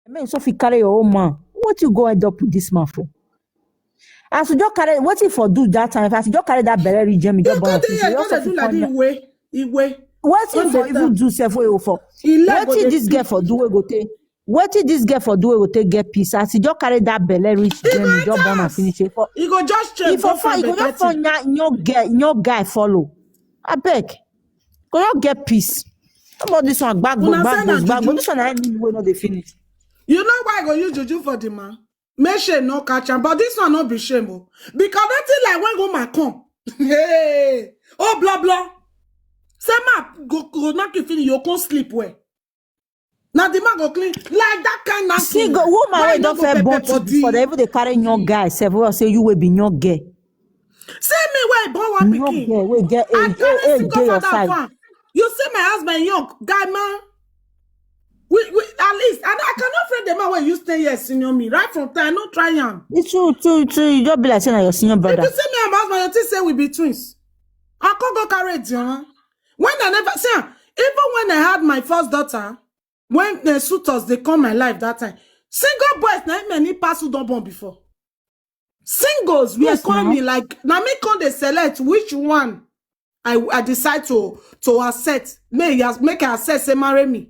I mean, so if you carry your own man, what you go end up with this man for? As you just carry, what if for do that time? As you just carry that berry region, me You just born go of there, you you go also dey do fit like find. the way. What Go if for dey even down. do self way for? He leg What go if dey this girl speak. for do we go take? What if this girl for do we go take get peace? As you just carry that belly reach He go Jenny, just enter born and house. finish it for. He go just If change, for go fun, find you go better just find thing. your guy follow. I beg. Go just get peace. How about this one? Una say na Back, but juju. this one I need we not they finish. You know why I go use juju for the man? Make shame no catch am, but this one no be shame oh. Because nothing like when woman come. Hey, oh blah blah. Say ma go knock you finish, you can't sleep well. Now the man go clean like that kind of See, thing. go woman Why wey you no don go fair pepper born to before, they body? even they carry young guy. Several say you will be young girl. See me where born one Young pikin. girl, we get I carry age single day your father side. farm. You see my husband young guy man. We at least and I cannot friend the man when you stay here senior me right from time. No try am. It's true. You just be like saying na your senior If you brother. see me and my husband, you think say we be twins. I can't go carry it, you know. When I never see even when I had my first daughter, when the suitors they come my life that time, single boys na many pass who don't born before. Singles we Yes, call now. me like now me can they select which one I decide to accept. Make I accept say marry me.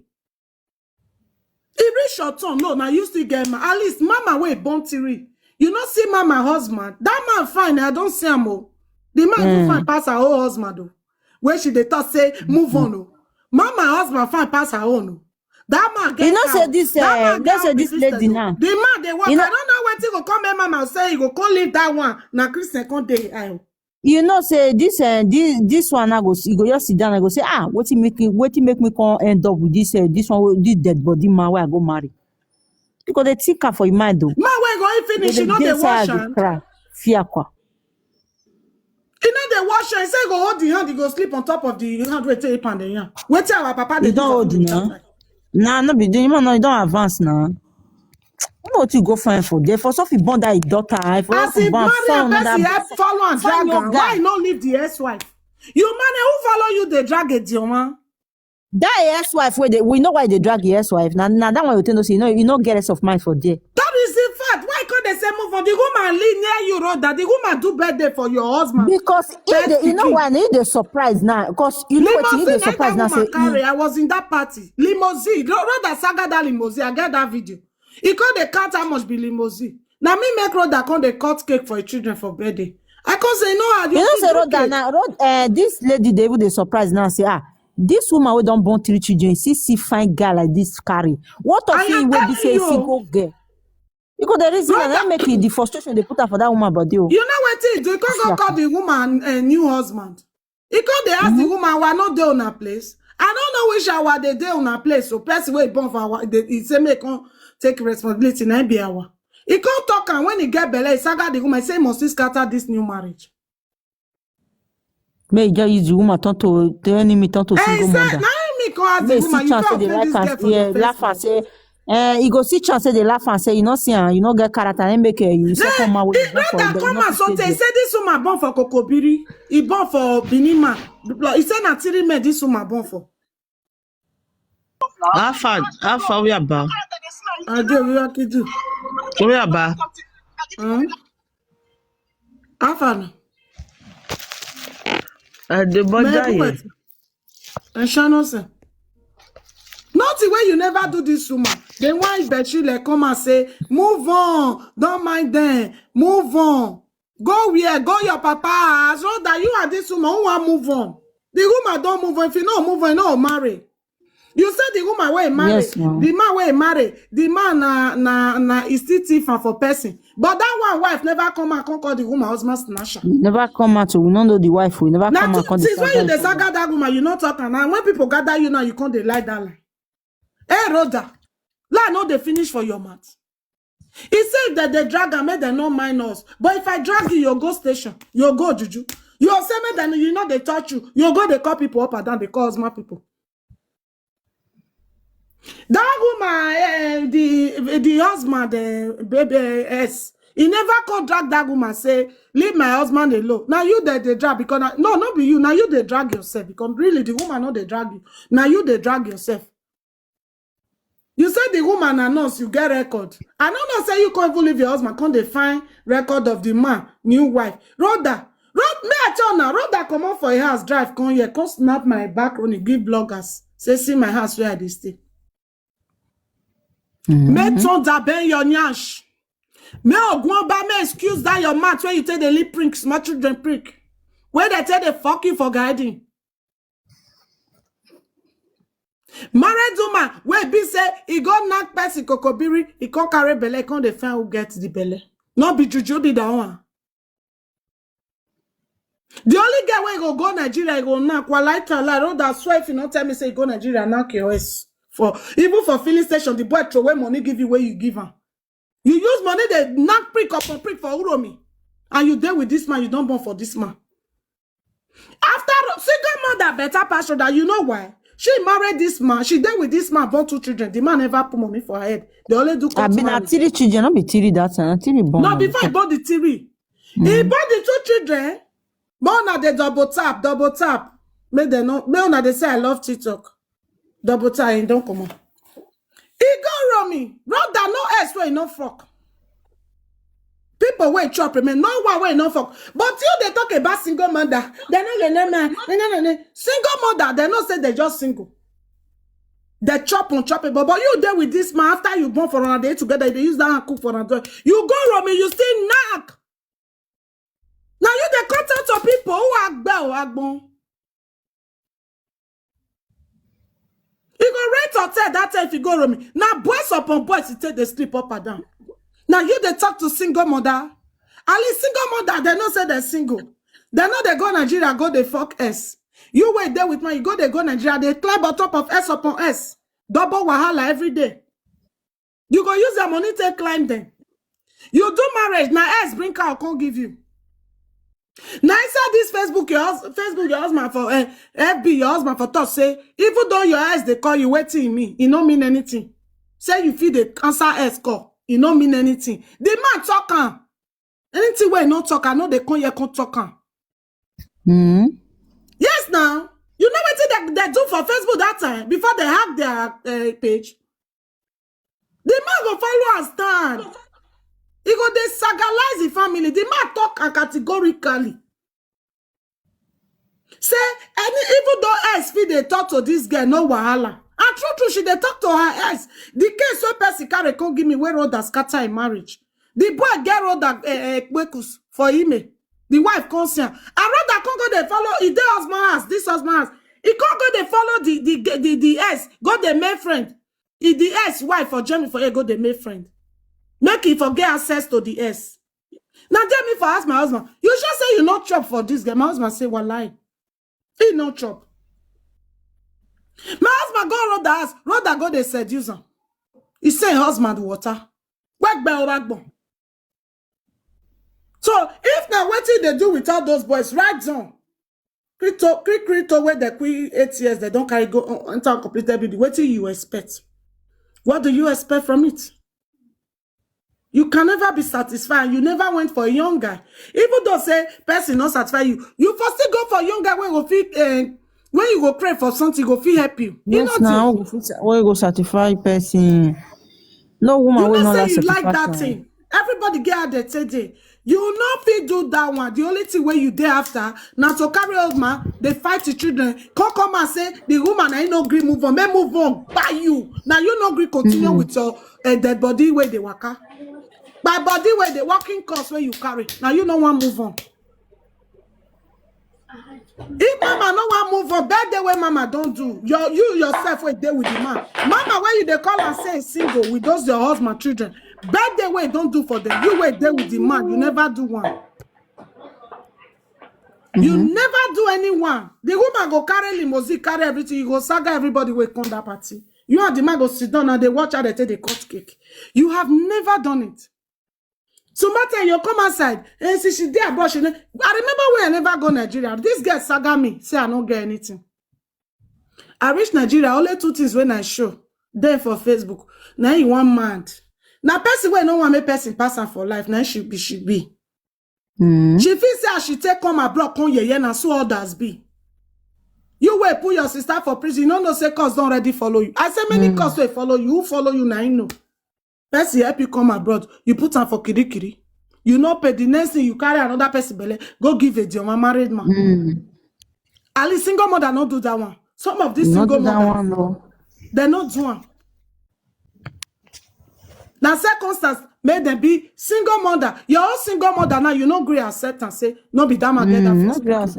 It reach short term. No, now you still get at least mama way born three. You not see mama husband. That man fine. I don't see him. Oh. The man do fine pass her whole husband. Oh. When she they thought say move on. Oh. Mama husband fine pass her own. Oh. That man get You know cow. say this That man don't say get this lady now. The man they work. You know I don't know when he go come here, mama say he go come leave that one. Now Christian come day. you know say this one I go you go just sit down and go say what make me come end up with this this dead body man where I go marry. Because they think am for your mind though. Man when go finish, you know They they say I wash go hand. cry. Fear kwa. You know they wash hand. Say go hold the hand, he go sleep on top of the hand where take pound the yarn. Wait till our papa they You do don't for hold food now. that time. Nah, no be doing man, no, you don't advance now. I know what you go find for there. For so if you born that daughter, if you As he born marry a find person, another help follow and find drag your her. guy. Why not leave the ex-wife? You man, who follow you, they drag it, your man. That ex-wife where we know why they drag the ex-wife. Now that one you tell us you know get rest of mind for there. That is the fact. Why can't they say move on? The woman live near you, road that the woman do birthday for your husband. Because if you know why they the surprise now. Because you know what you Limousine, the surprise now that say woman carry. I was in that party. Limousine. Road that saga that limousine. I get that video. He can't they count how much be limousine. Now me make road that can't they cut cake for your children for birthday. I can't say no. you know say this lady they even the surprise now say this woman we don't born 3 children see fine guy like this carry. What of I him am will be telling say you. single girl? Because the reason why Brother, they make it the frustration they put her for that woman body. you know what it is? You can't go call the woman a new husband. You can't they ask the woman why not there on her place. I don't know which hour they there on her place. So person way born for our he say make on take responsibility na be hour. He can't talk and when he get belle, he saga the woman say must he scatter this new marriage. May just use the woman turn to the enemy turn to Hey, single say mother. now me can ask the May woman see you chance say can't they offend like this girl and for your laugh and face. say you go see chance say they laugh and say you know see you know get character and make you second man with It rather come and so say this woman born for Kokobiri, he born for Binima. He say na three men this woman born for. How far we about? I do we are do. We about. How far now? The body. And Shannon say. Nothing when you never do this woman. Then why Betchile come and say, move on, don't mind them, move on. Go where? Go your papa house. So that you and this woman who want move on. The woman don't move on. If you don't move on, you don't marry. You said the woman where marry, Yes, ma'am. the man where marry, the man na is still thief for person. But that one wife never come and call the woman husband snatcher. We never come out, we don't know the wife, we never come Now, out. since when you saga that woman, you not talking now. When people gather you now, you can't lie that lie. Hey, Rhoda, lie no they finish for your mouth. He said that they drag and made them not mind us. But if I drag you, you'll go station. You'll go juju. You'll say me that you know they touch you. You'll go they call people up and down. They call my people. That woman, the husband, baby S, he never could drag that woman say, leave my husband alone. Now you they drag because no, not be you. Now you they drag yourself because really the woman not they drag you. Now you they drag yourself. You say the woman announce you get record. I don't know say you can't even leave your husband, can't they find record of the man, new wife. Rhoda, me I tell now, Rhoda come on for a house, drive, come here, come snap my back when you give bloggers. Say, see my house where I stay. Me ton da ben your nyash. Me ogwan ba me excuse that your mouth where you take the lip prink, small children prick. Where they tell the fuck you for guiding. Married woman, where be say, he go knock person kokobiri, he can't carry belle, he can't define who gets the belle. Not be juju, be that one. The only guy where go Nigeria, he go knock, while I tell her, that swear if you not tell me, say, go Nigeria, knock your ass. For, even for filling station, the boy throw away money, give you where you give her. You use money, they knock prick up on prick for Uromi. And you deal with this man, you don't born for this man. After, single mother better passion that you know why? She married this man. She dealt with this man, born 2 children. The man never put money for her head. They only do I been at 3 children, not be 3 that time. 3 born. no, before he bought the TV. He bought the 2 children. Born at the double tap. Make them know. Make una they say I love TikTok. Double tap and don't come on. He go Romy. Rhoda no S way no fuck. People wait chop man. No one way no fuck. But you they talk about single mother. They not man. Single mother. They not say they just single. They chop on chop it. But you there with this man after you born for another day together. They use that and cook for another. You go Romy. You still knock. Now you the content of people who are agbon. You go rent hotel that time if you go Romy. Now boys upon boys you take the sleep up and down. Now you they talk to single mother. At least single mother, they don't say they're single. They know they go Nigeria, go they fuck S. You wait there with me, you go they go Nigeria, they climb on top of S upon S. Double wahala every day. You go use your money to climb them. You do marriage, now S bring car, can't give you. Now inside this Facebook, your husband for FB, your husband for thought say, even though your eyes they call you waiting me, it don't mean anything. Say you feel the cancer S call. It don't mean anything. The man talking. Anything where no talk, I know they can't talk. Yes, now. You know what they do for Facebook that time before they hack their page? The man go follow and stand. He go they sagalize the family. The man talk categorically. Say, even though SB they talk to this girl, no wahala. And true, she they talk to her else. The case so person carry can't give me where Rhoda scatter in marriage. The boy get Rhoda kwekus for him. The wife can't see her. And Rhoda can't go they follow. If their husband house, this husband house. He can't go they follow the S. Go the main friend. If the S wife for Jamie for go the main friend. Make him forget access to the S. Now Jamie for ask my husband. You just say you not chop for this guy. My husband say well lie. He no chop. My husband go Rhoda house. Rhoda go they seduce him. He say husband water. So if now what they do without those boys, right down. Crypto where they quit 8 years, they don't carry go enter completed building. What do you expect? What do you expect from it? You can never be satisfied. You never went for a young guy. Even though say person not satisfy you, you first still go for a young guy when you feel when you go pray for something, go feel help you. Yes, you know now when you go certify person. No woman you will know not say you like that satisfaction. thing. Everybody get out there today. You not fit do that one. The only thing where you there after now to carry old man, they fight the children. Come and say the woman I no agree move on. May move on by you. Now you no agree continue with your dead body where they waka. By body where the walking course where you carry. Now you no want move on. If mama no want move on, birthday where mama don't do. You yourself wait there with the man. Mama where you they call and say single with those your husband children. Birthday where don't do for them. You wait there with the man. You never do one. You never do anyone. The woman go carry limousine, carry everything. You go saga everybody will come that party. You and the man go sit down and they watch how they take the cut cake. You have never done it. So matter you come outside and see she did abroad. I remember when I never go Nigeria. This girl saga me, say I don't get anything. I reach Nigeria, only 2 things when I show. Then for Facebook. Now you want mad. Now person when no one make person pass her for life. Now she be. She feel say she take come abroad, come yeah, and so others be. You will put your sister for prison. You don't know say cause don't already follow you. I say many cause will follow you. Who follow you now? You know. Person help you come abroad. You put her for kiri. You know pay the next thing you carry another person belly. Go give it to your married man. At least single mother not do that one. Some of these Not single do that mothers, one, no. they not do one. Now circumstance made them be single mother. Your own single mother now you no agree accept and say no be that man get that Not first. just,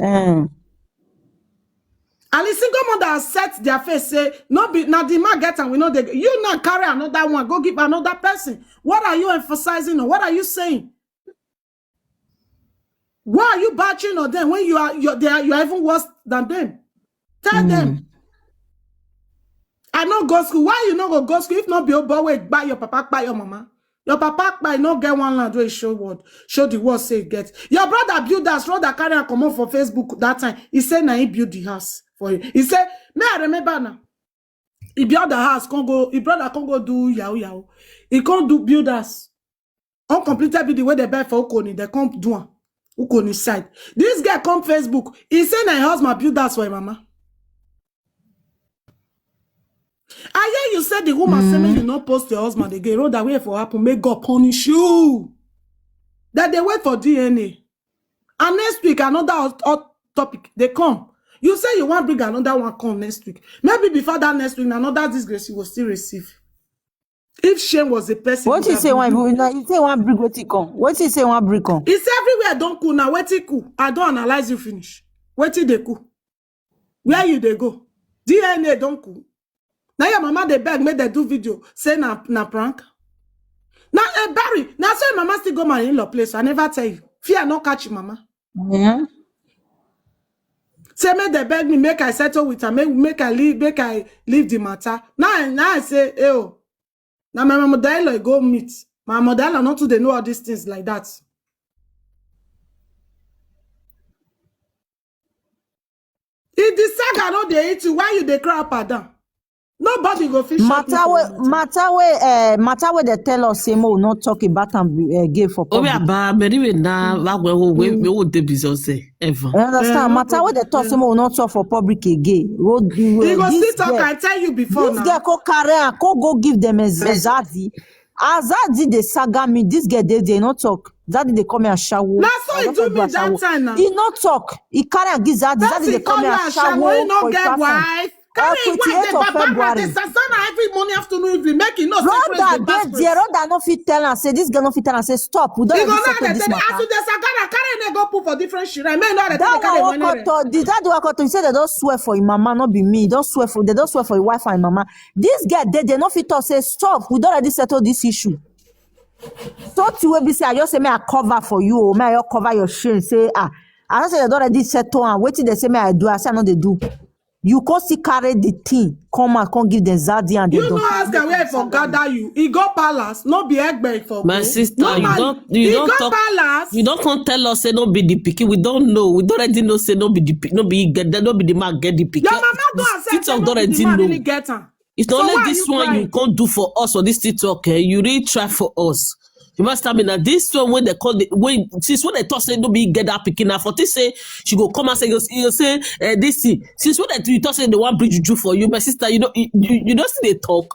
And the single mother set their face say no be now the man get and we know they you not carry another one go give another person. What are you emphasizing or what are you saying? Why are you batching on them when you are you're even worse than them? Tell them. I know go school. Why you not go school? If not be a boy, buy your papa, buy your mama. Your papa buy no get one land where show the word say it get. Your brother build that brother carry and come on for Facebook that time. He said now he build the house for you. He said, may I remember now. He build the house, can't go, his brother can't go do yahoo. He can't do builders. Uncompleted be the way they buy for Ukoni, they can't do one. Ukoni side. This guy come Facebook. He said now husband build that for him, mama. I hear you said the woman say you not post your husband again. Road away for happen. May God punish you. That they wait for DNA. And next week another hot topic they come. You say you want bring another one come next week. Maybe before that next week another disgrace you will still receive. If shame was a person. what you say one you say one brick what you come? What you say one brick on? It's everywhere don't cool now. Wait it cool. I don't analyze you finish. Wait it they cool. Where you they go? DNA don't cool. Now your mama they beg me they do video say na prank. Now Barry, now say mama still go my in-law place. I never tell you. Fear not catch you, mama. Yeah. Say me they beg me make I settle with her, make I leave the matter. Now I say, oh, now my mother go meet. My mother not to they know all these things like that. If the saga no they eat you, why you they cry up and down? Nobody go fish. Matter where they tell us say more not talk about and give for public. Obiaba, but even now, we would be say ever. You understand? Matter where they talk say more not talk for public again. You go still talk. I tell you before this now. girl go carry and go give them a Zadi. Azadi they saga me. This girl they not talk. Zadi they come and shower. That's why he do me that time now. He not talk. He carry and give Zadi. Zadi they come and shower. He not get wife. Carry wife, the Barbara, the Sasana every morning afternoon evening, making no secret. Roda no fit tell and say this girl no fit tell and say stop. We don't have to settle this matter. After the Sagana, carry and go put for different shit. I may not that one he said they don't swear for his mama, not be me. They don't swear for his wife and mama. This girl they no fit talk say stop. We don't already settle this issue. So to we be say I just say may I cover for you or may I cover your shame. Say I don't say they don't already settle and wait till they say may I do. I say no they do. You can't see carry the thing, come and come give them Zadi and you know ask where for gather you. He go palace, not be egg for my sister. No, you don't talk. Palace. You don't come tell us say no be the picky. We don't know. We don't already know say no be the no be get that no be the man get the picky. Your mama don't accept say no be the man really get her. It's not only this one you can't do for us or this TikTok. You really try for us. You must tell me that this one when they call the when since when they talk say no be get that picking now for this say she go come and say you say this thing since when they talk say they want bridge juju for you my sister you don't see they talk.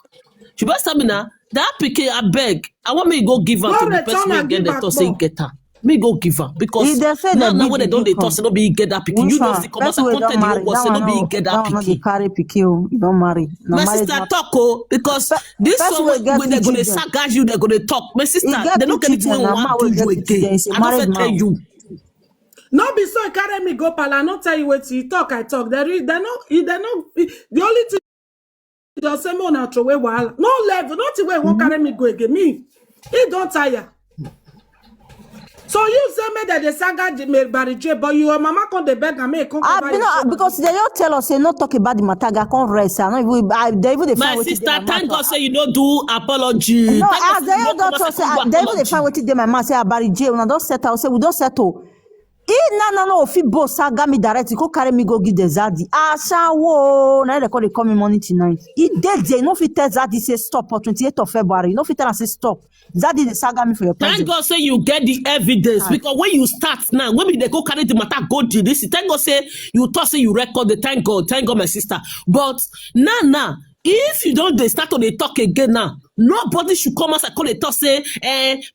She must tell me now that picking I beg I want me go give her to the person who get the talk say get her. Me go give her because now when they don't they talk say no be get that picking you don't see come as a content you go say no be get that picking. Carry picking you don't marry. My sister talk because this one when they gonna saga you they gonna talk. My sister they don't get it when want to you again. I don't tell you. No be so carry me go pala. Not tell you what you talk. I talk. They no. The only thing just say more now throw away Wahala. No level. Not the way won't carry me go again. Me, he don't tire. So you say me that the saga the barricade, but your mama come the beg and me come. Because they don't tell us say not talk about the matter. I can't rest. They even my sister, thank God say you don't do apology. No, as they don't say they even find what they my man say barricade. When I don't settle, say we don't settle. No, if you both saga me direct, go carry me go give the Zaddy. Wo, now they call they call me money tonight. He dead there. No fit tell Zaddy say stop on 28th of February. No fit tell her say stop. Zaddy they saga me for your Thank presence. God say you get the evidence because when you start now, when they go carry the matter, go do this. Thank God say you thought say you record the thank God, my sister. But now, if you don't they start to they talk again now, nobody should come out and call it talk say,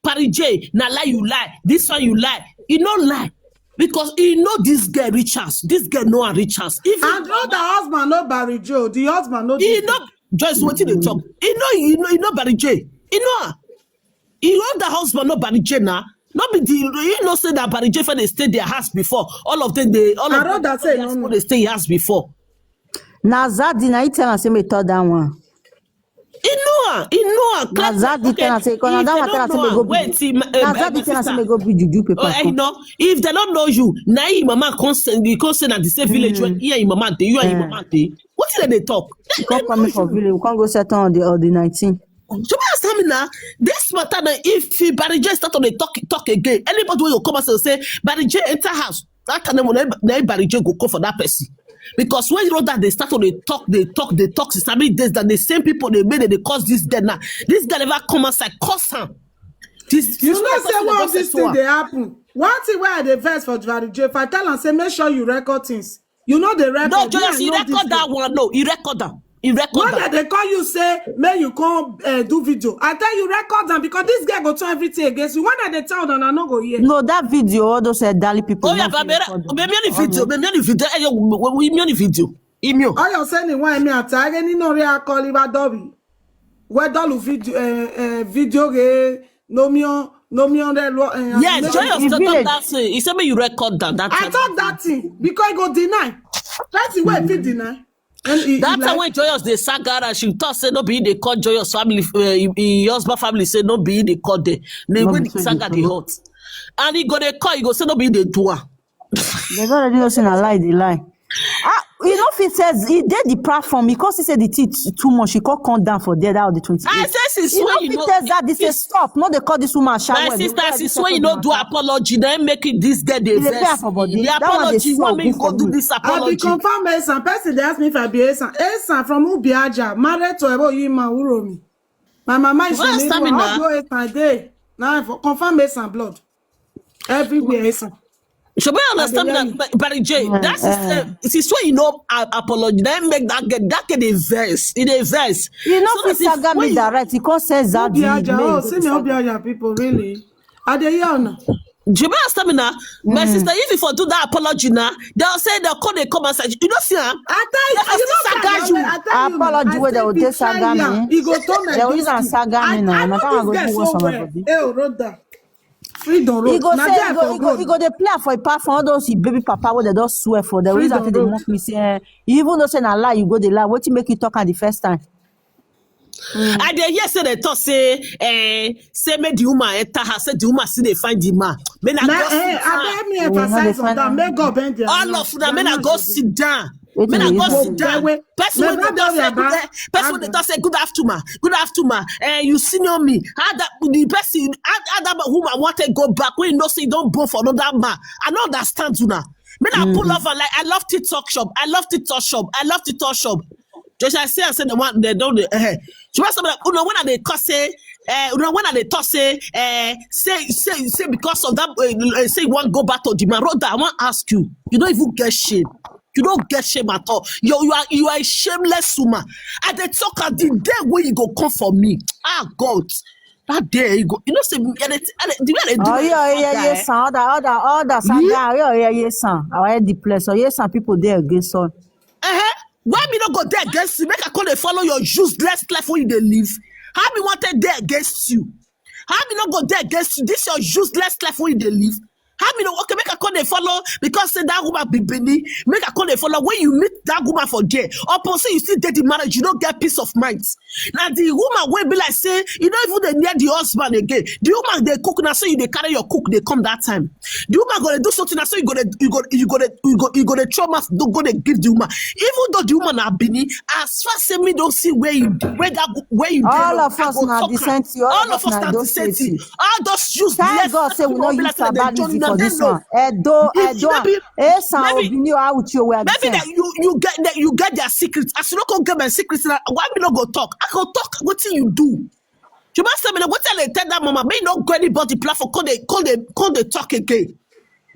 Paris J, now lie you lie, this one you lie, you no lie. Because you know this girl Richards, this girl know her Richards. If And all the husband know Barry Joe, the husband know. you know, just what they talk. You know Barry J. You know her. You know the husband not Barry J now. Not be the you know say that Barry J for they stay their house before. All of them they they stay house before. Now Zaddy now you tell her say me third that one. You know her. Now Zaddy tell her say because that one tell her say me go wait, now Zaddy tell her say me go be juju paper. You know, if they don't know you, now your mama constant at the same village where your mama you and your mama what did they talk? You can't come for village. We can't go settle on the 19th. So tell me now, this matter now, if Barry J start on the talk again, anybody will come and say Barry J enter house, that time when Barry J go call for that person. Because when you know that they start on the talk, since how many days that the same people they made it, they cause this girl now. This girl never come outside, cause her. You know say one of these things they happen. One thing where the verse for Barry J, if I tell and say make sure you record things. You know the record. No, Joyous, he record that one. No, he record that. One that they call you say, may you come do video. I tell you record them because this guy go turn everything against you. One that they tell them I not go here. No, that video, all those Dali people. Oh yeah, but me on the video. Email. All you're saying why me attack any no real call you Adobe. Where do video no me on the yes, Joyous talk that thing. He said me you record that. I talk that thing because he go deny. That's the way he deny. That time when Joyous they saga, she thought say no be they call Joyous family, husband family say no be they call they when saga the hot, and he go they call, he go say no be they do. They already know saying a lie, they lie. You know if he says he did the platform because he said the teeth too much, he can't come down for dead out of the 28. I say since you when know you if know he says that this is stop, no they call this woman shower. my sister since when you know do apology, then make it this get the verse. The apology, one when you go do this I be apology. confirm Esan. Person they ask me if I be Esan. Esan from Ubiaja, married to Ebo Yima Uromi. My mama is from Esan day. Now I confirm Esan blood. Everywhere Esan. Should we understand that, Barry J? That's it's when you know apology. Then make that get a verse in a verse. You know, so if saga me direct, he can't say that. Oh, see me Ubiaja people really. Are they young? Do you understand me now? My sister, if you for do that apology now, they'll say they'll call they come and say, you don't see her. I tell you, apology where they will take saga me. He go turn they will use and saga me now. My time I go do what's on my body. Rhoda. Freedom road. He go say he go they play for a part for all those baby papa where they don't swear for. The reason they mock me say you even though say na lie, you go the lie. What you make you talk at the first time? I dey hear say they talk say make the woman enter her, say the woman see they find the man. I me emphasize on that. Make God bend their all of them, men I go sit down. Men I go sit down. Person when they talk say good afternoon, you senior me. How that the person, how that woman want to go back when you know say you don't born for another man. I don't understand you now. Men I pull off and like I love TikTok shop. Just I say the one they don't. So when they talk say. When they talk say because of that say you want to go back to the man. Rhoda, I want to ask you. You don't even get shame. You don't get shame at all. You are a shameless woman. And they talk at the day when you go come for me. Ah God. That day you go, you know, say yes, other saga, yes, I had the place. So yes, some people there against son. Why me not go there against you? Make I call they follow your useless life when they live. How me wanted there against you? How me not go there against you? This your useless life when they live. How me know? Okay, make a call they follow because say that woman be Benny. Make a call they follow when you meet that woman for there. Upon say you still date the marriage, you don't get peace of mind. Now the woman will be like say you don't even they near the husband again. The woman they cook now, so you they carry your cook they come that time. The woman gonna do something now, so you gonna trauma don't go they give the woman. Even though the woman are Benny, as far as me don't see where you all of us now decent. All of us now decent. All those use God say we not use una for dey this know. one. Edo, Maybe Obini, how would you wear the maybe same? that you get their secrets. As you don't get my secrets, why me not go talk? I go talk. What you do? You must tell me what I tell that mama. May not go anybody platform. Call they talk again.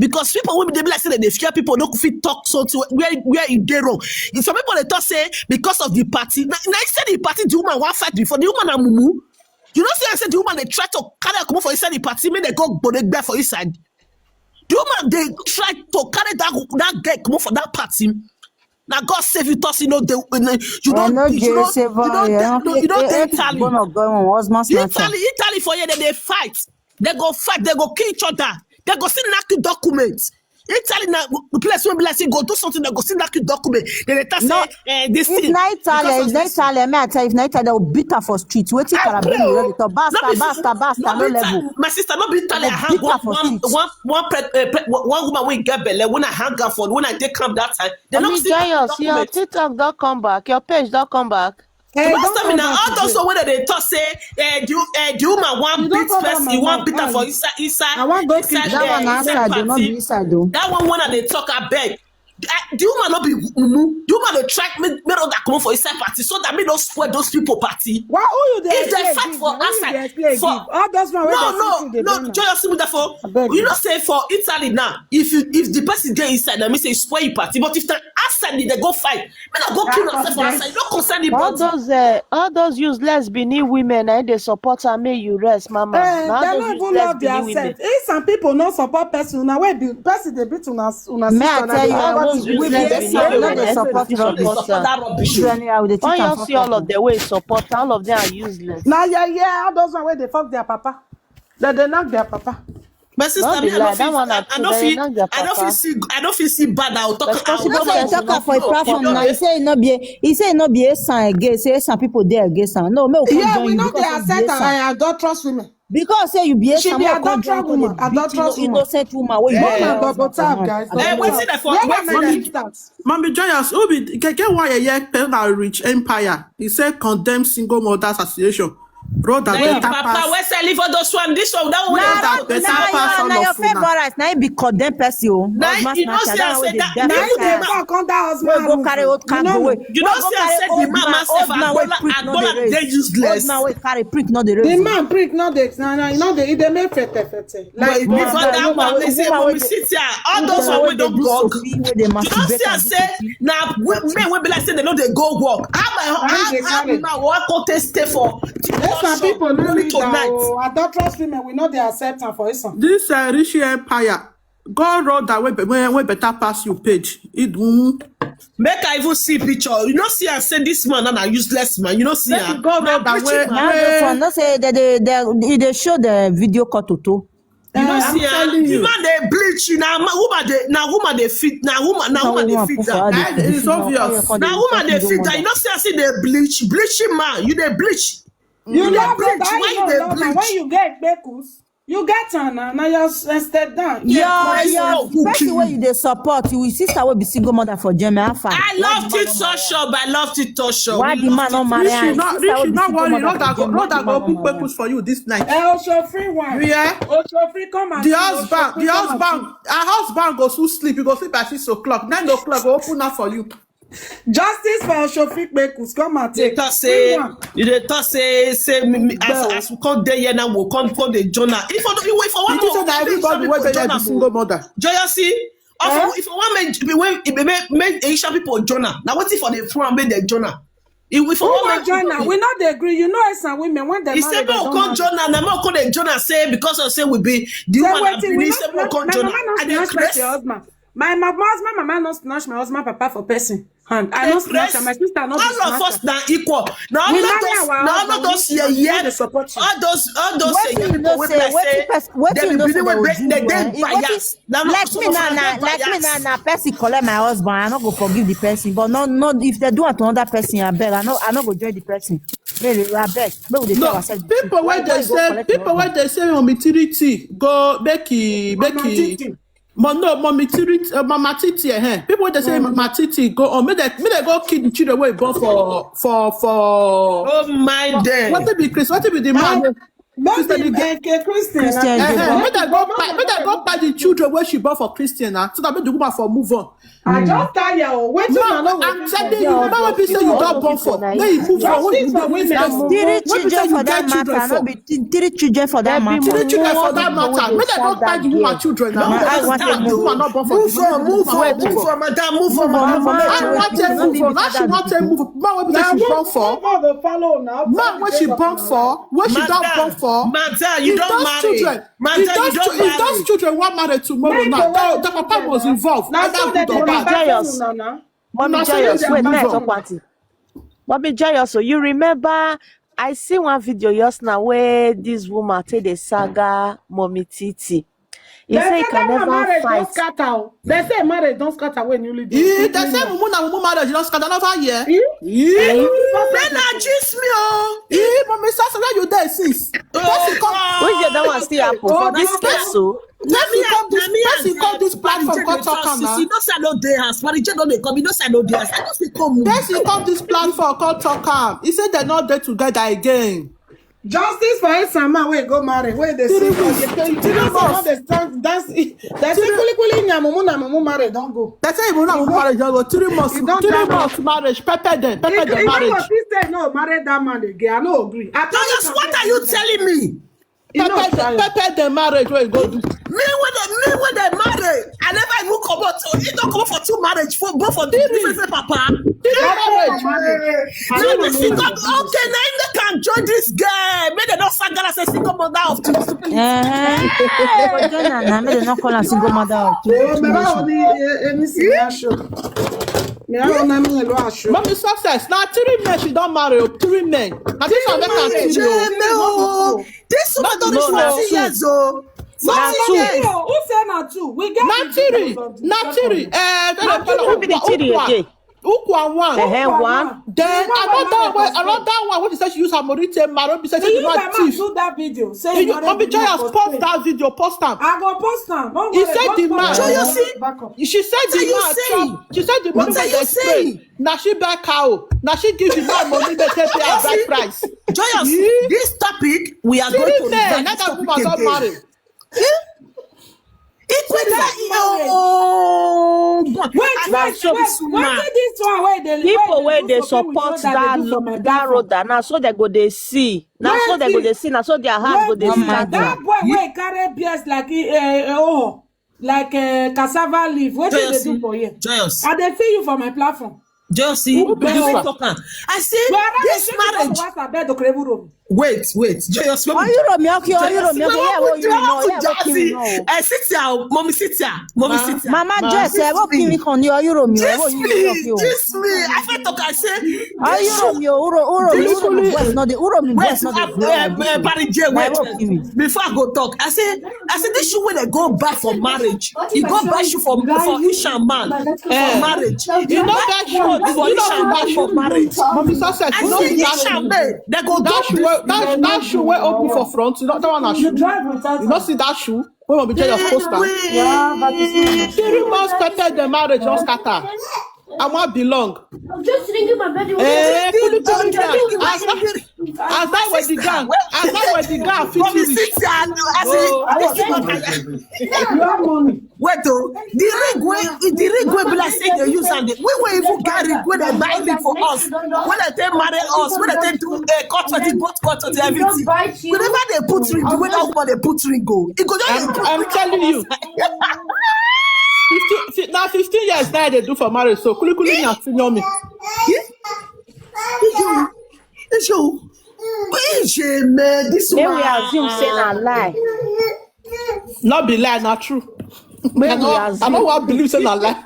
Because people will be like say that they fear people don't fit talk so to where it dey wrong. Some people they talk say because of the party. Now instead the party the woman one fight before the woman and mumu. You know say I said the woman they try to carry come for inside the party, make they go bone there for inside. The woman they try to carry that girl come for that party. Now God save you, toss you know you don't Italy. Italy for you they fight. They go fight, they go kill each other. They go see knock documents. Italy now the place when be like say go do something, they go see knock document. Then they say this If thing. not Italy, may I tell you, if not Italy, they will beat her for streets. Wait till Carabin will ready to basta, no level. My sister, not be Italy. I hang one woman will get belly when I hang out for when I take come that time. They not see Joyous, your TikTok don't come back, your page don't come back. Now all those when they talk say the woman want beat person, you want beat her for inside. I want go That one outside, do not be inside though. That one when they talk I beg. The woman not be mumu. The woman will try me all that come for inside party so that me don't spoil those people party. Why who you If they fight for outside, for all those one no, Joyous me therefore. You know say for Italy now, if the person get inside, that means say spoil your party. But if the outside they go fight, me not go kill yourself for outside. You don't concern the All those useless Benin women and they support and make you rest, mama. they don't even love themselves. If some people not support person, now where the person they beat una May I tell you, we support that rubbish. When you see all of the way support, all of them are useless. Now all those one where they fuck their papa. That they knock their papa. My sister, I don't feel see bad. I'll talk. Talk for a platform now. He say no be a sign against. Say some people there against. No, me we know they accept and adulterous women. Because say you be a she be adulterous woman, innocent woman. Where you guys. What's it for? Mommy Joyous, who be get why a rich empire? He said condemn single mother association. Road that better Papa, pass. where's I live for those one? This one, that one. Now your favorite. Now you be condemned person. Now you know say I said that. Now they fuck on that husband. Go carry old car go away. You know say I said the man myself Angola they useless. Old man wey carry prick not the The race. man prick not the you know they make fete. Like before that one, they say when we sit here, all those one we don't go. You don't see I say now men will be like say they know they go work. How my work go stay for? Some people really tonight. Adulterous women we know they accept and for some. This rich empire, go road that way better pass you page. It Make I even see picture. You know see I say this man and a useless man. You know see her. go road that way. No say they show the video cut to. You know see her. You man they bleach. Now woman they fit. Now woman they fit that. It's obvious. Now woman they fit that. You know see I see they bleaching man. You they bleach. You get bleach. When you get bekus, you get on now you're step down. Your person where you dey support, you will sister will be single mother for Germany. I love TikTok shop. I love TikTok shop. Why the man not marry? Rich not worry. Road that go put bekus for you this night. Also free one. Yeah. Also free come and The husband go to sleep. You go sleep at 6 o'clock. 9 o'clock go open up for you. Justice for Shofik Bekus, come and take. You talk say as we come there here now we'll come for the journal. If I want to everybody wait for your single mother. Joyous, if I want make Asian people journal. Now what's it for the front make the journal? If I journal, we not agree. You know, as some women when they marry, they don't journal. Now more the journal say because I say we be the woman we say more come journal. And they crazy. My mama not snatch my husband papa for person. And I don't snatch my sister not. All of us now equal. Now all those all those like me now person collect my husband. I not go forgive the person, but not if they do it to another person. I beg. I not go join the person. Really, I beg. No, people when they say maturity go Becky. But no, Mama Titi, people when they say Mama Titi go on, may they go kill the children away born for. Oh my day. What be Chris? What be the man? Maybe Christian. Christian dey born. Make them go buy the children where she born for Christian now. So that make the woman for move on. I just tell you, wait till I know. I'm telling you, now when people say you got born for, then you move on. Justice for women. Three children for that matter, no be three children for that matter. Three children for that matter. Make them go buy the woman children now. I want to The woman not born for. Move on, madam, move on. I want to move on. Now she want to move on. Man, when she born for. Man, when she born for. When she don't born for. Madam, you don't marry. Madam, you don't marry. If those children want married tomorrow now, the papa was involved. Now so that Joyous. Mommy Joyous, wait, let me talk one thing. Mommy Joyous, so you remember I see one video just now where this woman take the saga Mommy Titi. He say he can never fight. They say marriage don't scatter when you live. They say mumu marriage don't scatter over here. Then I just me oh. Mommy Sasa, where you there sis? Which the one still happen for this case so? Let me come this platform called Talk now. You know say no dey house, but you don't dey come. You know say no dey house. I just dey come. Let me come this platform called Talk. He said they're not there together again. Justice for Esama wey go marry, wey dey see that's kuli na mumu marry don go. They say mumu marriage don go 3 months. 3 months marriage, pepper them marriage. If say no marry that man again, I no agree. Joyous, what are you telling me? Pepper the marriage where you go do. Me when they marry, I never even come out. You don't come for 2 marriage for both for different papa. Marriage. Now the single, okay, now they can join this guy. Maybe they don't sang as a single mother of 2. Maybe they not call her single mother of 2. Mommy success. Now 3 men she don't marry. 3 men. Now this one they can this one don't reach 40 years old. Who say na 2? We get Natiri. Who be the three again? Ukwa one. One. Then another one. What is that? She use her morite maro. Be said she not thief. do that video. Say you Mommy Joyous post that video. Post them. I go post them. He said the man. She said the man. She said the man was saying. Now she buy cow. Now she give the man money. They pay her bride price. Joyous, this topic we are going to return this topic again. It's people where they support that road now so they go they see. Now so they go they see. Now so their heart go they see. That boy wey carry beers like cassava leaf. What did they do for you? Joyous, I dey see you for my platform. Joyous, I say this marriage. Wait, Joyous. Yeah, Sit here, mommy, sit here. Mama Jess, what can we con you? Just me. I feel talk. I say, wait. Before I go talk, I say this shoe when they go back for marriage. You go buy shoe for Ishan man for marriage. You know that shoe for Ishan man for marriage. Mommy success. I say Ishan man, they go that shoe where open for front. You know that one a shoe. You not see that shoe? We will be Joyous poster. 3 months pepper the marriage don't scatter. I want belong. I'm just thinking my bed. As that was the gang. As that was the gang. Wait, the ring will be like saying they use and we will even get ring when they buy ring for us. When they marry us, when they do cut for the both cut for the everything. Whenever they put ring, the way that woman they put ring go. It go down. I'm telling you. 15 years now they do for marriage, so kuli na senior me. It's you. This one. We assume say na lie. Not be lie, not true. I don't want to believe say na lie.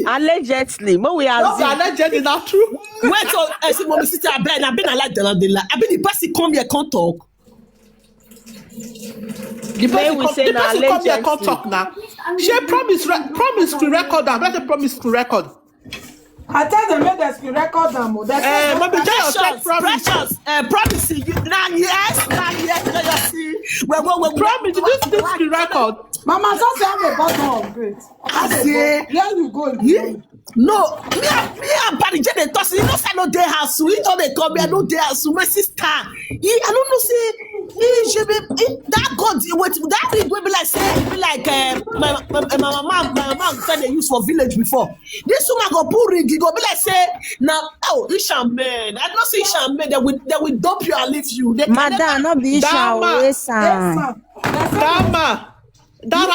Allegedly, but we assume. Allegedly not true. Wait, so I see mommy sit here, I been like the lie. I been the person come here can't talk. The person come here can't talk now. She promise to record them. That's a promise to record. I tell them make us record them. Maybe Precious. Promising you. Now yes. Well, promise this to record. Mama just have a bottle of great. I say, here you go. No, me and Barry J they toss. You know say no day house. We know they come here no day house. My sister, I don't know say He should be that God with that ring will be like say be like my mama said they use for village before. This woman go put ring, he go be like say now Ishan man. I don't say Ishan man, they will dump you and leave you. They can Madam, never not be Dama. Isha. Dama. That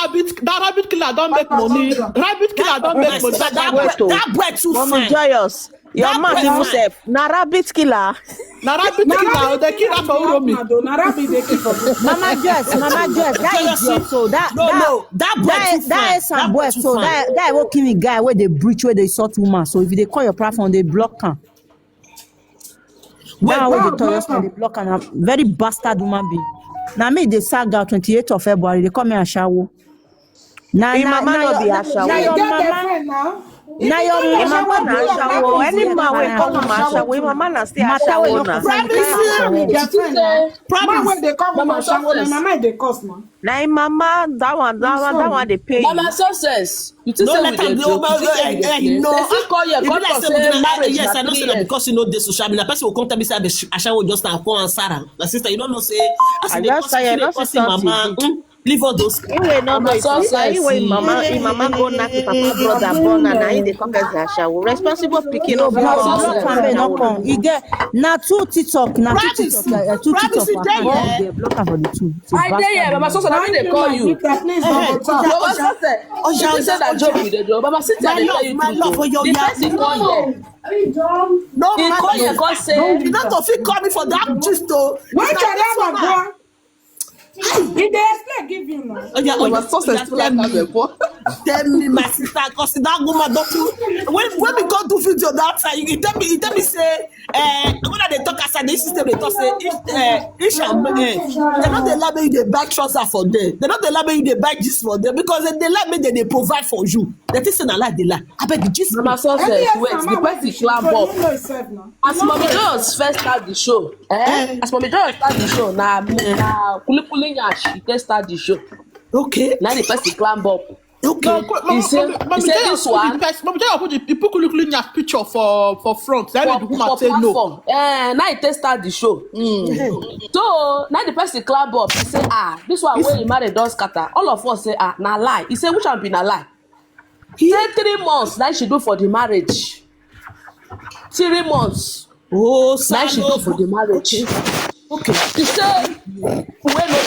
rabbit killer don't make money. Rabbit killer don't make money. that boy too Mommy fine. Joyous, your That man boy even fine. said, na rabbit killer. Now rabbit killer, they kill her for Uromi. Mama Joyce, that is your soul. That That boy too fine. is some That boy boy too so fine. that will kill me guy where they breach where they sort woman. So if they call your platform, they block her. Now where they tell us they block her, very bastard woman be. Now me they sag out 28th of February, they come here and shower. Now Him mama no be Ashawo. Now your Him mama na Ashawo. Any man wey come from Ashawo, him mama na still Ashawo na. Man when they come Mama Ashawo, mama they cost man. Na him mama, that one they pay. Mama success. You think No, say let we them dey know. joke? You think say we dey play? No, Person call your It be God like for say say marriage yes, na I know 3 say that years. because you know this social media. Person will come tell me say Ashawo just now come and Sarah. My sister, you don't know say as I they just say, no, cause sister, mama. Leave all those. He will not know it. success. He will him mama go knock him papa brother born and he dey come get Ashawo. Responsible picking no of block block am may not come. He get now two TikTok, now two Privacy. TikTok, two TikTok Privacy dey account. here. They block am for the two. It's a I dey here, bastard Mama woman. success. Na me dey call you. Mama success. You think say na joke we dey do? Mama sit My there dey love, tell you my love, for truth. your The yard. person call here. No, He call here come say. you not go fit call me for that gist though. When It's can like I this have woman. go? He dey explain give you now. Mama success still like am before. Tell me, my sister, cause that woman don't do. When we go do video that time, you tell me say, when they talk outside the system, they talk say, they not they allow me they buy trouser for them. They not allow me they buy this for them because they allow me they provide for you. They think say na lie they lie. I beg you, just Mama success wait, the person clamp up. As Mommy Joyous first start the show, as Mommy Joyous start the show, na kulikuli nyash, he take start the show. okay. Now the person climb up. Okay. He say this one Mama Joyous put the people looking at picture for front. Then the woman for say no. platform. Now he take start the show. So now the person climb up. He say this one wey he marry don scatter. All of us say na lie. He say which one be na lie? Say 3 months na she do for the marriage. 3 months Oh, na she do for the marriage. Okay. He say wey no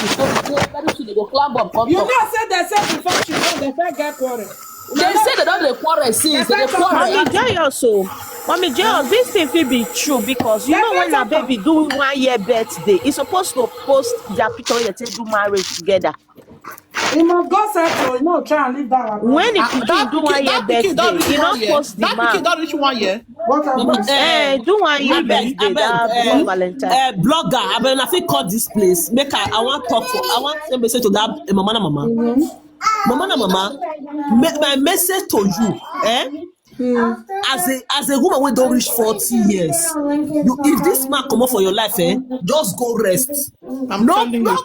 be so say very soon they go climb up come You talk. know say they say before she go, they first get quarrel. They say they don dey quarrel since they dey quarrel. Mommy Joyous, Mommy Joyous, this thing fit be true because you know when a baby do 1 year birthday, it's supposed to post their picture when they take do marriage together. He must go settle, no try and leave that one. When the pikin do 1 year birthday, you don't post the That pikin man. don't reach 1 year. What am Do 1 year birthday, that Valentine. blogger, I mean, I fit call this place. Make I want talk for. I want send message to that mama na mama. Mama na mama. My message to you, as a woman wey don reach 40 years, if this man comot for your life, just go rest. I'm telling you. No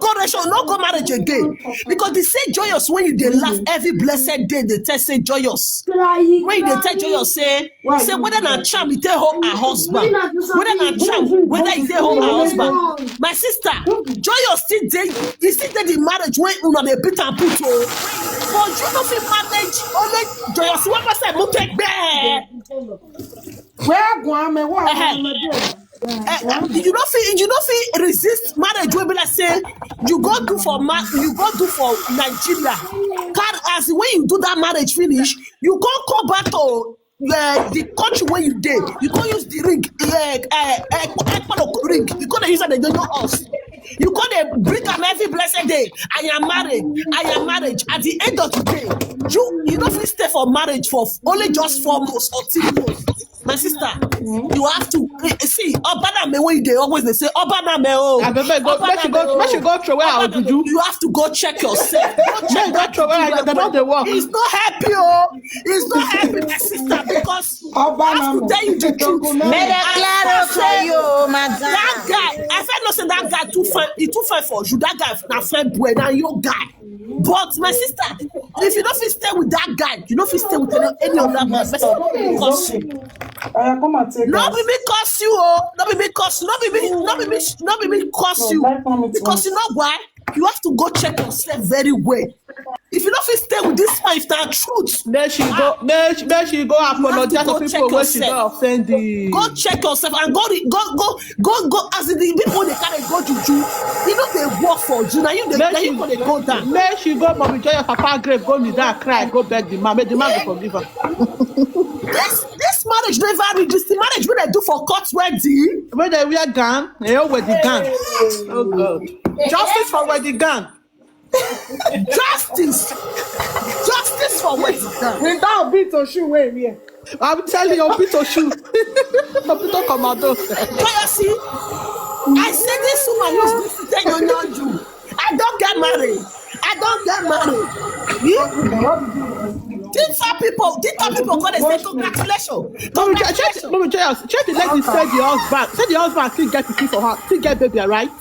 go rest, no go marriage again. Because they say joyous when you dey laugh every blessed day. They tell say joyous. When you dey tell joyous say whether na charm you take hold her husband, whether na charm whether you take hold her husband. My sister, joyous still dey, he still dey the marriage when una dey beat and put o. But you no fit manage only joyous one person mo take bear. where go am what You don't feel resist marriage wey be like say you go do for Nigeria. Card as when you do that marriage finish, you can't come back to the country where you dey. You can't use the ring, ring. You can't use the jojo house. You can't bring am every blessed day. I am married. At the end of the day, you don't feel stay for marriage for only just 4 months or 3 months. My sister, you have to see Obaname when they always they say Obaname I better make she go throw away our juju. You have to go check yourself. Make go throw away they don't dey work. It's not happy, it's not happy, my sister, because I have to tell you the truth. That guy, I feel not say that guy too fine. He too fine for you. That guy na friend boy, na your guy. But my sister, if you don't fit stay with that guy, you don't fit stay with any other man. Because Come and take no us. be me curse you, oh. No be me curse you. No be me curse you. Because you know why? You have to go check yourself very well. If you don't fit stay with this man, it's the truth. Make she go apologize to people when she don't offend the. Go check yourself and go as in the people they carry go juju. You know they work for you. Now they go down. Make she go Mommy Joyous papa grave, go kneel down, cry, go beg the man. Make the man go forgive her. This marriage never reach. This the marriage when they do for court wedding. When they wear gown, they all wear the gown. Oh God. Justice for wedding gown. Justice for wedding gown. Without beat or shoe, wait here. I'm telling you, Peter shoe. Peter commando. See, I said this woman used this to tell you. I don't get married. Different people call and say congratulations. Mommy Joyous, check the lady said the husband. Said the husband still get pikin for her, still get baby, right?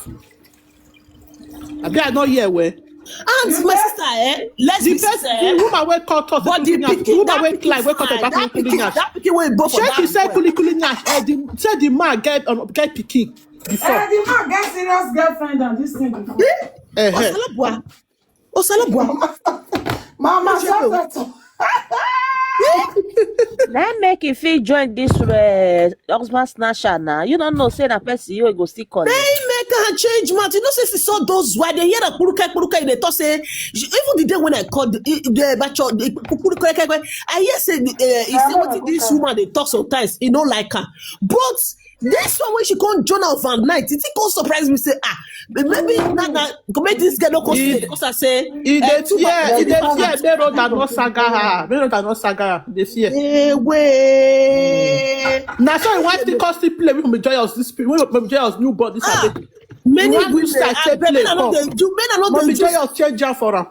I not here where. And my sister, let's be the woman will cut us. But the woman will climb, will cut us back with Kulinas. That pikin will both. Check he said Kulinas. Said the man get pikin before. The man get serious girlfriend and this thing before. Mama, shut Then make if he join this husband snatcher now. You don't know, say that person you go still call. They make her change, man. You know, since she saw those why they hear the puruka, they thought say even the day when I called the batch of the puruka, I hear say he said what this woman they talk sometimes, you know, like her, but. This one when she come join overnight, it go surprise me say maybe make this girl no come stay because I say they road that no saga they fear. Now so why still cost play with Mommy Joyous this when Mommy Joyous new body many women say play Mommy Joyous change her for her.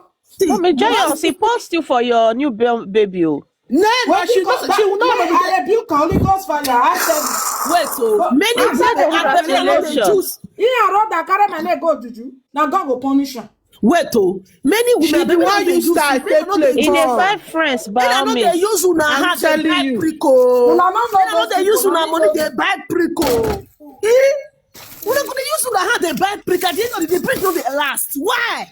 Mommy Joyous, he post you for your new baby. No, she will not. I rebuke Holy Ghost fire. I said, wait, so many women choose. He wrote that carry my leg go to you. Now God will punish her. Wait, oh, many women why you start in a 5 friends, by me. They use una I'm hand telling you. They use una money. They buy prico. We're not gonna use una hand. They buy prico. At the end of the day, prico no dey last. Why?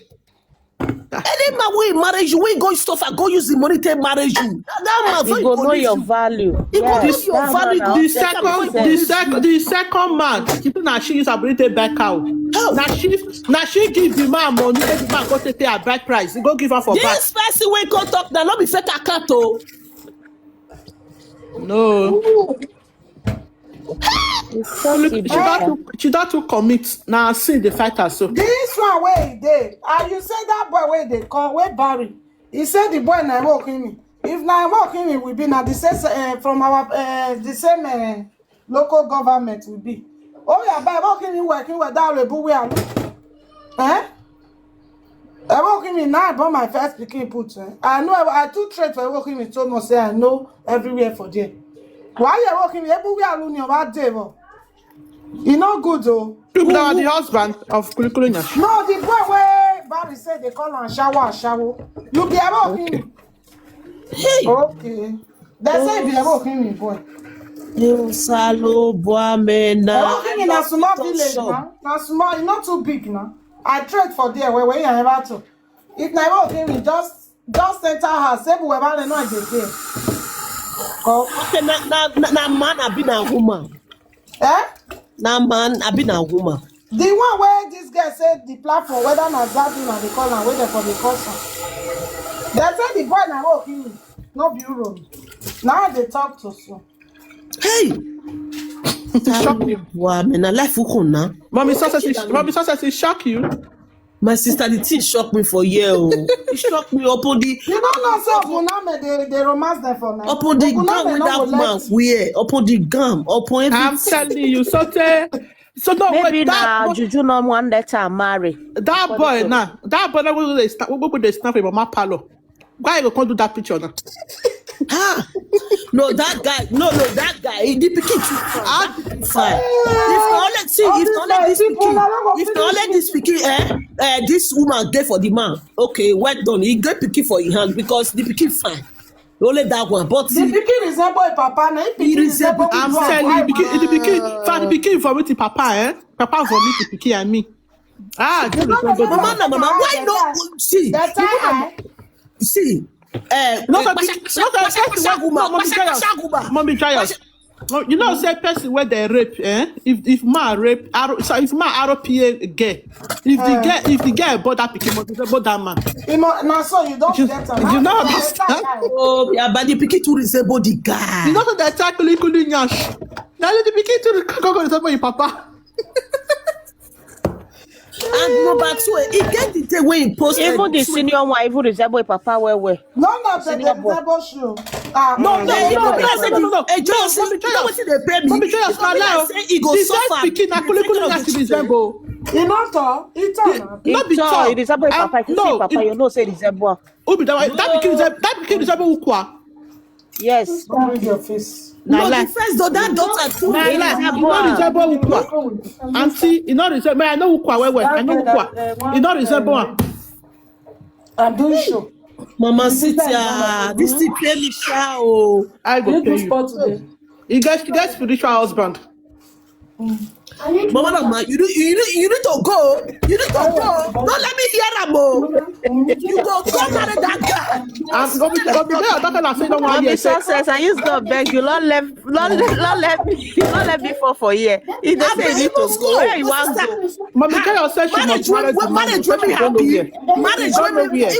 Any man wey marriage you, we go stuff and go use the money to marriage you. That man he go know your value. He go know your value. The second man, people now she use her money to buy cow. Now she give the man money, the man go to pay her bride price. He go give her for back. This person wey come talk now, not be fake account oh. No. She don't to commit. Now see the fighter so. This one where he did. And you say that boy where they call where Barry. He said the boy na walk in me. If na walk in me will be now the same from our the same local government will be. Oh yeah, by walking in working with that rebu we are. I walking in now I bought my first picking put. I know I too trade for walking me so much say I know everywhere for there. Why you walking me everywhere alone your bad day? You know good though. Now the husband of Kulikulina. No, the boy where Barry said they call on shower. You be walking. Hey. Okay. They say be walking me boy. You salo boamena. Walking in a small village now. Now small, it's not too big now. I trade for there where you have to. If na walking me just enter house. Say we about no dey. Okay, na man I be na woman. Na man I be na woman. The one where this guy said the platform, whether na Zabi na they call and whether for the person. They say the boy na walking me, no bureau. Now they talk to so. Hey, shock me, boy. Me na life ukuna. Mommy success is shock you. My sister, the thing shocked me for years. It shocked me upon the. You don't know so Oguname they romance them for now. Upon the gum with that man wear. Upon the gum. Upon everything. I'm telling you, so no maybe now Juju no one let her marry. That boy now, we go they snap for my palo. Why you can't do that picture now? No, that guy. No, that guy. The pikin too fine. If na only see, if na only this pikin, if na only this pikin, this woman get for the man. Okay, well done. He get pikin for his hand because the pikin fine. Only that one, but The pikin resemble a papa. Now, He resemble- I'm telling you, the pikin for me to papa, Papa for me to pikin and me. Mama, why not? See, That's why see. Mommy Joyous. No, you know, say person where they rape, If man rape, so if man RPA gay, if the girl bought that pikin, but that man. now so you don't get them. You know understand? Oh, yeah, but the pikin to resemble the guy. You know so they try kuli nyash. Now the pikin to go resemble your papa. And number two, he get the day when he posted. Even the senior one even resemble papa well. None of them resemble shoe. No. Hey, Joyous, you know what they pay me? Mommy Joyous, If I say he go suffer. pikin na kuli nyash resemble. You not all. It's all. Not be tall. It resemble papa. If you see papa, you know say resemble. Who be that pikin resemble ukwa. Yes. Don't bring your face. No, the first though, that daughter too. You not resemble ukwa. Auntie, you not resemble. I know ukwa well. I know ukwa. You not resemble am. I'm doing show. Mama Cynthia, this thing pay me sha oh. I go You pay do you. sport today. You get spiritual husband. Mama, you need to go. You need to go. Don't let me hear am oh. You go marry that guy. I'm going to be there. That's I say don't want Mommy to say. success, I used to beg you, not let me fall for here. If they say you need to go, where you want to go? Mommy, can you say she must marry the man? Marriage will be Don't know happy. where. Marriage Don't know will be. where.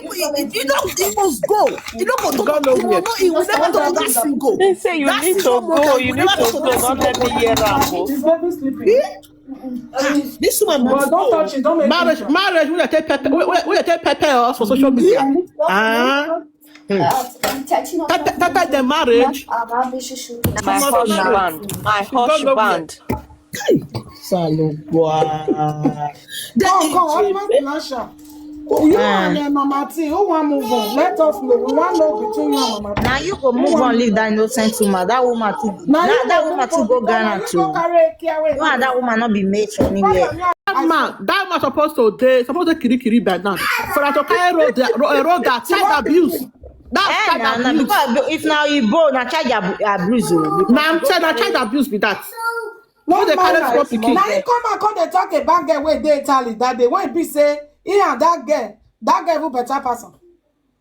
You must go. You don't go to Don't know where. He will never talk that single. They say you That need to single go, woman you will need never to talk go, that not let me single. hear Rambo. His baby sleeping. This woman But must don't go. touch it. Don't make Marriage, we take pepper. We take pepper us for social media. Pepper the marriage. My hush band. Salogwa. Come, Nasha. You and Mama T, who want move on? Let us know. We want to know between you and Mama T. Now you go move on, leave that innocent woman. That woman too. That woman too go Ghana too. You and that woman not be made for anywhere. That man supposed to kiri by now. For that to carry road that child abuse. That's child abuse. Because if now you born a child abuse. Now I'm saying that child abuse be that. No, they carry small pikin. now you come and they talk about girl where they Italy that day when be say he and that girl who better person.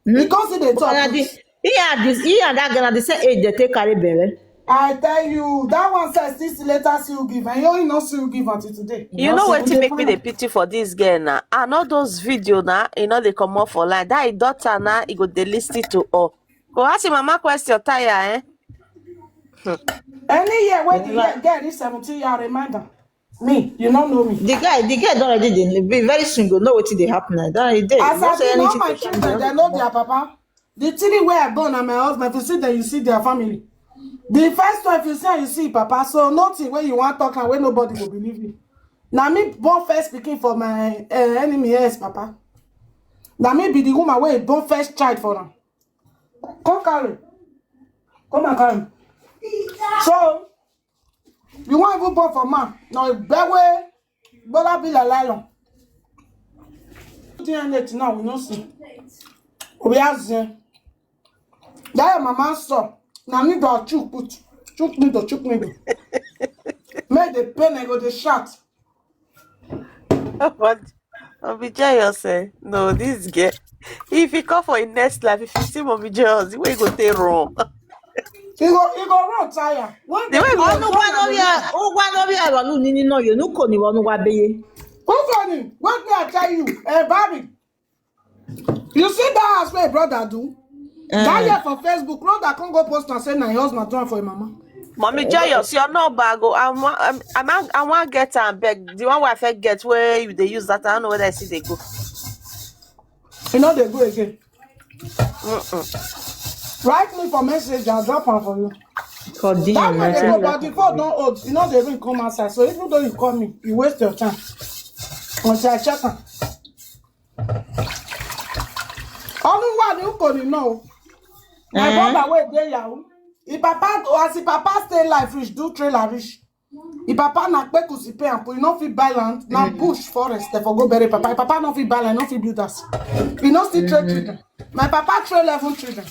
Because they talk. He and that girl at the same age they take carry belly. I tell you, that one says this later still give, and you not still give until today. You know what to make me the pity for this girl now? And all those videos now, they come up for line. That daughter now, he go they list it to all. Go ask your mama question tire, Any year when the girl is 17-year reminder. Me, you don't know me. The guy don't already be very soon go know what they happen. As I know my children, they know their papa. The thing where I born and my husband, if you see them, you see their family. The first time you see papa, so nothing when you want to talk and when nobody will believe you. Now me born first speaking for my enemy, yes, papa. Now me be the woman where born first child for them. Come and carry. So, you want to go for man? No, bad way, but I be like now we not see. We are there. That mama saw. Now me do chook me do. Make the pen go the shot. But Mommy Joyous, no, this girl. If he come for a next life, if you see Mommy Joyous, the way you go take wrong. He go run tire. When The way you Oh no, one no, you no ko ni one wa beye. who funny? What me I tell you? Barbie. You see that house where brother do? That year for Facebook, brother can't go post and say na your husband doing for your mama. Mommy Joyous, you're not bad. I want get and beg. The one where I first get where you they use that. I don't know whether I see they go. You know they go again. Write me for message and drop am for you. God That damn, way they man. go, but the phone don't old. You know they ring come outside. So even though you call me, you waste your time. Until I check am. Only one you can know. My brother wey dey yahoo. If papa as if papa stay life reach, do trailer reach. If papa na kpekusi pay and you no fit buy land, na bush forest they for go bury papa. If papa no fit buy land, no fit build us. He no still train children. My papa train 11 children.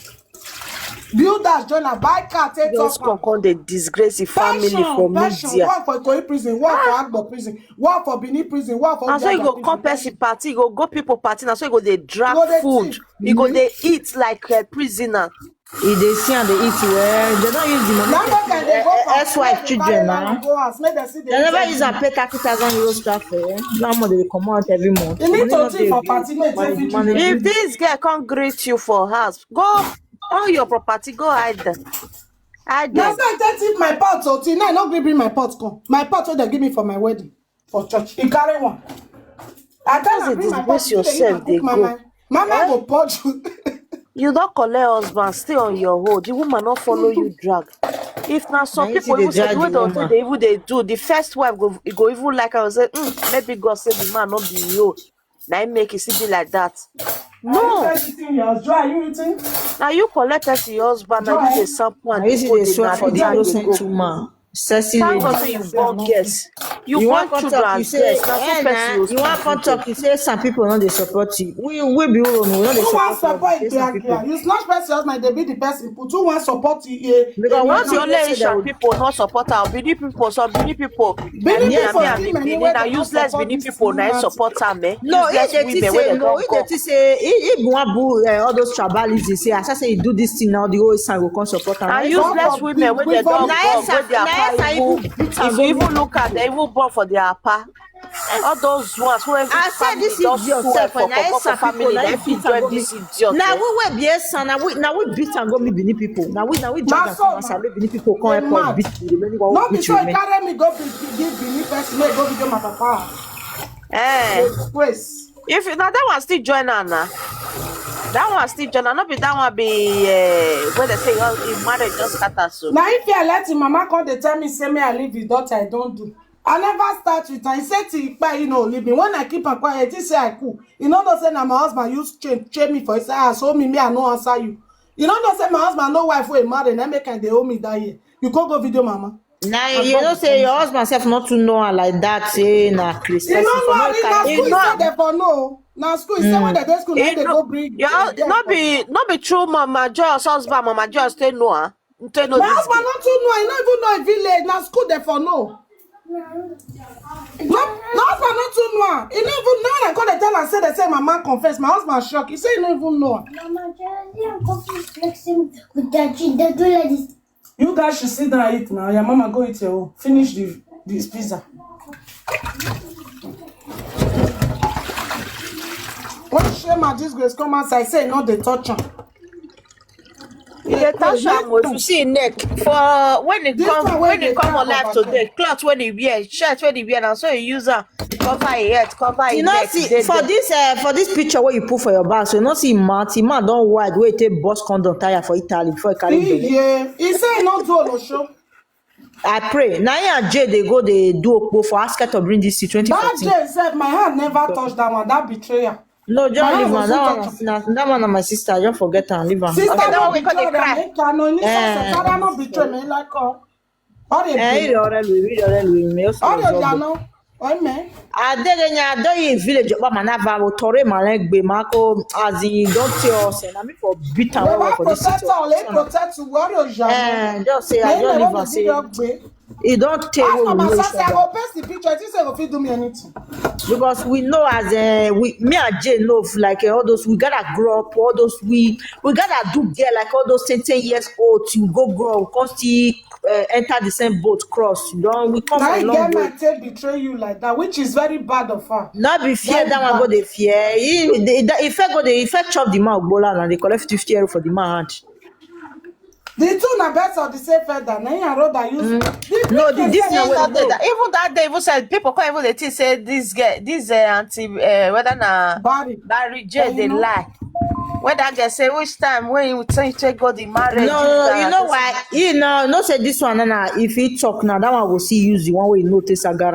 Builders join a buy car, take Just up. come the disgrace the family for media. Work for Ikoyi prison, work for Agbo prison, work for Benin prison, work for. And so you go come person party, you go people party, and so you go they drag food, you go they eat like a prisoner. If they see and they eat well, they don't use the money. Ex-wife children now. They never use and pay 30,000 euros transfer. Now more they come out every month. You need to think for party. If this girl can't greet you for house, go all your property, go hide them. Hide them. That's why I take my pot. So till now, I no gree bring my pot come. My pot what they give me for my wedding for church. He carry one. I tell her bring my pot. Yourself, they go. Mama go purge you. You don't collect husband, stay on your hold. The woman not follow you drag. If now some people even say the way they even they do, the first wife go even like I was say, maybe God say the man not be you. Now he make it see be like that. No. Now you collect person your husband, now you the sample and you see the for the innocent woman. Sexy lady. You born guess. You want children as guess. You want to talk, you say some people know they support you. We be all we know they support you. You snatch person husband, they be the person. Put who want support you. Because once your Asian people not support our Benin people, so Benin people. Now useless Benin people now support them. No, if they say if one all those tribalists they say, I say you do this thing now, the whole Islam will come support them. And useless women when they don't go, if you even look at they even born for their apa. All those ones who have I said this is yourself for family that fit join this idiot. Now we be son, now we beat and go me Benin people. Now we drag and say Benin people come help beat the many one. Not because carry me go give Benin person, go video my papa. If now that one still join Anna. That one still join, not be that one be where they say if marriage just scatter so. Now if you let him mama come they tell me say me I leave his daughter, I don't do. I never start with her. He said to you know leave me. When I keep her quiet, he say I cool. You know don't say now my husband used change me for he say so me I no answer you. You know don't say my husband no wife will marry and make they owe me that year. You go video mama. Now you don't say your husband self not to know her like that say na Christian. You know no, for no. Now school is when they go school they go bring. Not be true, Mama Joyous husband, Mama Joyous stay no my husband not too know. I not even know a village. Now school they for no. No husband not too know. He not even know. I call the tell and say they say my man confess. My husband shocked. He say he not even know. Mama Joyous flexing with that chin. They do like this. You guys should sit down and eat now. Your mama go eat your own. Finish this pizza. What shame and disgrace come outside say no they touch him. They touch him if you see neck for when it come alive today. Cloth when he wear, shirt when he wear, and so you use her cover your head, cover your neck. See, for this picture what you put for your back, so you not see man don't wide where you take bus condom tire for Italy before you carry them. Yeah, he say not do no show. I pray. Now and Jay they go they do Okpo for ask her to bring this to 2014. That Jay said my hand never touched that one. That betrayer. No, just leave her. That one and my sister. Just forget her and leave her. Sister, okay, that one we call it cry. Father no betray me like her. All the man. I didn't do in village but manava o tore malegbe mako as in don't tell us and I mean for beat and for this situation. Protect warrior Jano. Just say I don't even say it don't take I go paste the picture. This say go fit do me anything. Because we know as me and Jay know like all those we gotta grow up, all those we gotta do there like all those 10 years old to go grow cause enter the same boat cross. We come a long way. Take betray you like that, which is very bad of her. Not be fear very that one go they fear. If I chop the man bola and they collect 50 euro for the man hand. The two na best of the same feather. Now you road that use. No, this na even that day even said people can't even they say this girl, this auntie whether na Barry J they lie. When that girl say which time when you take go the marriage. No, you know why? You know, no say this one if he talk now, that one will see use the one way you notice agara.